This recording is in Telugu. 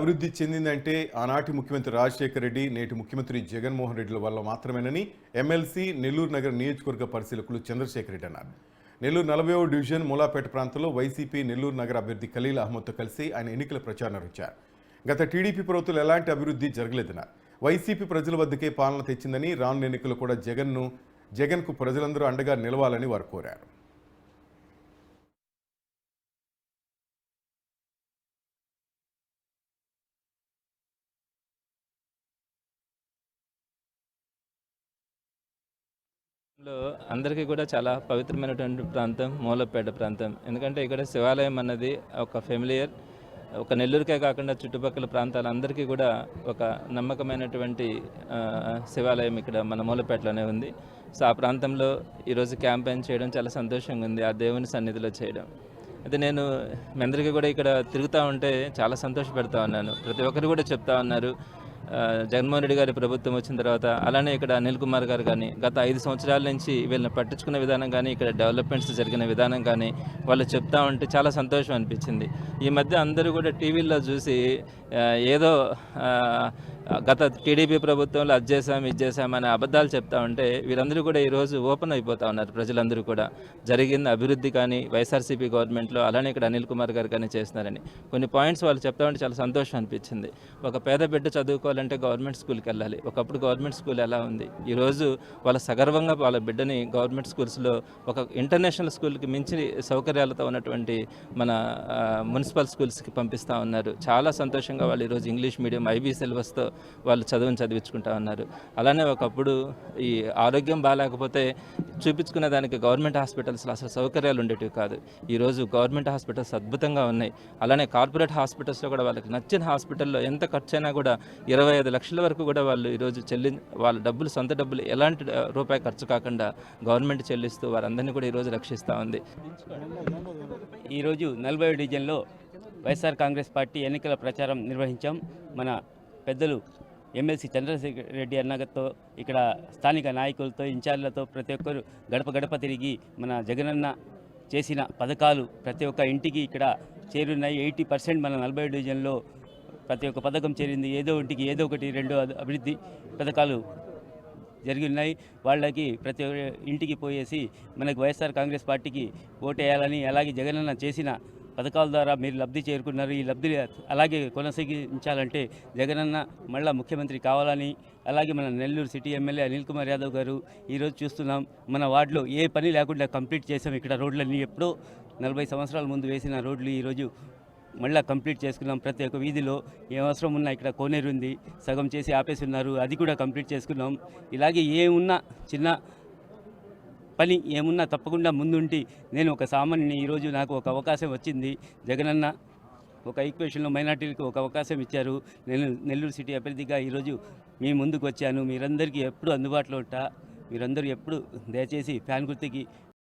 అభివృద్ధి చెందిందంటే ఆనాటి ముఖ్యమంత్రి రాజశేఖర రెడ్డి, నేటి ముఖ్యమంత్రి జగన్మోహన్ రెడ్డిల వల్ల మాత్రమేనని ఎమ్మెల్సీ నెల్లూరు నగర నియోజకవర్గ పరిశీలకులు చంద్రశేఖర్ రెడ్డి అన్నారు. నెల్లూరు 40వ డివిజన్ మూలాపేట ప్రాంతంలో వైసీపీ నెల్లూరు నగర అభ్యర్థి ఖలీల్ అహ్మద్తో కలిసి ఆయన ఎన్నికల ప్రచారం నిర్వహించారు. గత టీడీపీ ప్రభుత్వంలో ఎలాంటి అభివృద్ధి జరగలేదన్నారు. వైసీపీ ప్రజల వద్దకే పాలన తెచ్చిందని, రానున్న ఎన్నికలు కూడా జగన్కు ప్రజలందరూ అండగా నిలవాలని వారు కోరారు. లో అందరికీ కూడా చాలా పవిత్రమైనటువంటి ప్రాంతం మూలపేట ప్రాంతం. ఎందుకంటే ఇక్కడ శివాలయం అన్నది ఒక ఫెమిలియర్, ఒక నెల్లూరుకే కాకుండా చుట్టుపక్కల ప్రాంతాలందరికీ కూడా ఒక నమ్మకమైనటువంటి శివాలయం ఇక్కడ మన మూలపేటలోనే ఉంది. సో ఆ ప్రాంతంలో ఈరోజు క్యాంపెయిన్ చేయడం చాలా సంతోషంగా ఉంది, ఆ దేవుని సన్నిధిలో చేయడం. అయితే నేను మీ అందరికీ కూడా ఇక్కడ తిరుగుతూ ఉంటే చాలా సంతోషపెడతా ఉన్నాను. ప్రతి ఒక్కరు కూడా చెప్తా ఉన్నారు, జగన్మోహన్ రెడ్డి గారి ప్రభుత్వం వచ్చిన తర్వాత, అలానే ఇక్కడ అనిల్ కుమార్ గారు కానీ గత 5 సంవత్సరాల నుంచి వీళ్ళని పట్టించుకున్న విధానం కానీ, ఇక్కడ డెవలప్మెంట్స్ జరిగిన విధానం కానీ వాళ్ళు చెప్తా ఉంటే చాలా సంతోషం అనిపించింది. ఈ మధ్య అందరూ కూడా టీవీల్లో చూసి ఏదో గత టీడీపీ ప్రభుత్వంలో అది చేసాం ఇది చేసామనే అబద్ధాలు చెప్తా ఉంటే వీరందరూ కూడా ఈరోజు ఓపెన్ అయిపోతూ ఉన్నారు. ప్రజలందరూ కూడా జరిగిన అభివృద్ధి కానీ వైఎస్ఆర్సీపీ గవర్నమెంట్లో, అలానే ఇక్కడ అనిల్ కుమార్ గారు కానీ చేస్తున్నారని కొన్ని పాయింట్స్ వాళ్ళు చెప్తా ఉంటే చాలా సంతోషం అనిపించింది. ఒక పేద బిడ్డ చదువుకోవాలంటే గవర్నమెంట్ స్కూల్కి వెళ్ళాలి. ఒకప్పుడు గవర్నమెంట్ స్కూల్ ఎలా ఉంది, ఈరోజు వాళ్ళ సగర్వంగా వాళ్ళ బిడ్డని గవర్నమెంట్ స్కూల్స్లో ఒక ఇంటర్నేషనల్ స్కూల్కి మించి సౌకర్యాలతో ఉన్నటువంటి మన మున్సిపల్ స్కూల్స్కి పంపిస్తూ ఉన్నారు. చాలా సంతోషంగా వాళ్ళు ఈరోజు ఇంగ్లీష్ మీడియం ఐబీ సిలబస్తో వాళ్ళు చదివించుకుంటా ఉన్నారు. అలానే ఒకప్పుడు ఈ ఆరోగ్యం బాగాలేకపోతే చూపించుకునే దానికి గవర్నమెంట్ హాస్పిటల్స్లో అసలు సౌకర్యాలు ఉండేటివి కాదు. ఈరోజు గవర్నమెంట్ హాస్పిటల్స్ అద్భుతంగా ఉన్నాయి. అలానే కార్పొరేట్ హాస్పిటల్స్లో కూడా వాళ్ళకి నచ్చిన హాస్పిటల్లో ఎంత ఖర్చు అయినా కూడా 25 లక్షల వరకు కూడా వాళ్ళు ఈరోజు వాళ్ళ డబ్బులు, సొంత డబ్బులు ఎలాంటి రూపాయి ఖర్చు కాకుండా గవర్నమెంట్ చెల్లిస్తూ వారందరినీ కూడా ఈరోజు రక్షిస్తూ ఉంది. ఈరోజు 40వ డివిజన్లో వైఎస్ఆర్ కాంగ్రెస్ పార్టీ ఎన్నికల ప్రచారం నిర్వహించాం. మన పెద్దలు ఎమ్మెల్సీ చంద్రశేఖర్ రెడ్డి అన్నతో, ఇక్కడ స్థానిక నాయకులతో, ఇన్ఛార్జ్లతో ప్రతి ఒక్కరు గడప గడప తిరిగి మన జగనన్న చేసిన పథకాలు ప్రతి ఒక్క ఇంటికి ఇక్కడ చేరున్నాయి. 80% మన 40వ డివిజన్లో ప్రతి ఒక్క పథకం చేరింది. ఏదో ఇంటికి ఏదో ఒకటి 2 అభివృద్ధి పథకాలు జరిగి ఉన్నాయి. వాళ్ళకి ప్రతి ఇంటికి పోయేసి మనకు వైఎస్ఆర్ కాంగ్రెస్ పార్టీకి ఓటేయాలని, అలాగే జగనన్న చేసిన పథకాల ద్వారా మీరు లబ్ధి చేరుకున్నారు, ఈ లబ్ధి అలాగే కొనసాగించాలంటే జగనన్న మళ్ళా ముఖ్యమంత్రి కావాలని, అలాగే మన నెల్లూరు సిటీ ఎమ్మెల్యే అనిల్ కుమార్ యాదవ్ గారు ఈరోజు చూస్తున్నాం మన వార్డులో ఏ పని లేకుండా కంప్లీట్ చేసాం. ఇక్కడ రోడ్లన్నీ ఎప్పుడో 40 సంవత్సరాల ముందు వేసిన రోడ్లు ఈరోజు మళ్ళీ కంప్లీట్ చేసుకున్నాం. ప్రతి ఒక్క వీధిలో ఏ అవసరం ఉన్నా ఇక్కడ కోనేరు ఉంది, సగం చేసి ఆపేసి ఉన్నారు, అది కూడా కంప్లీట్ చేసుకున్నాం. ఇలాగే ఏమున్నా చిన్న పని ఏమున్నా తప్పకుండా ముందుంటి నేను ఒక సామాన్యుని. ఈరోజు నాకు ఒక అవకాశం వచ్చింది. జగనన్న ఒక ఈక్వేషన్లో మైనార్టీలకు ఒక అవకాశం ఇచ్చారు. నేను నెల్లూరు సిటీ అభ్యర్థిగా ఈరోజు మీ ముందుకు వచ్చాను. మీరందరికీ ఎప్పుడు అందుబాటులో ఉంటా. మీరందరూ ఎప్పుడు దయచేసి ఫ్యాన్ గుర్తుకి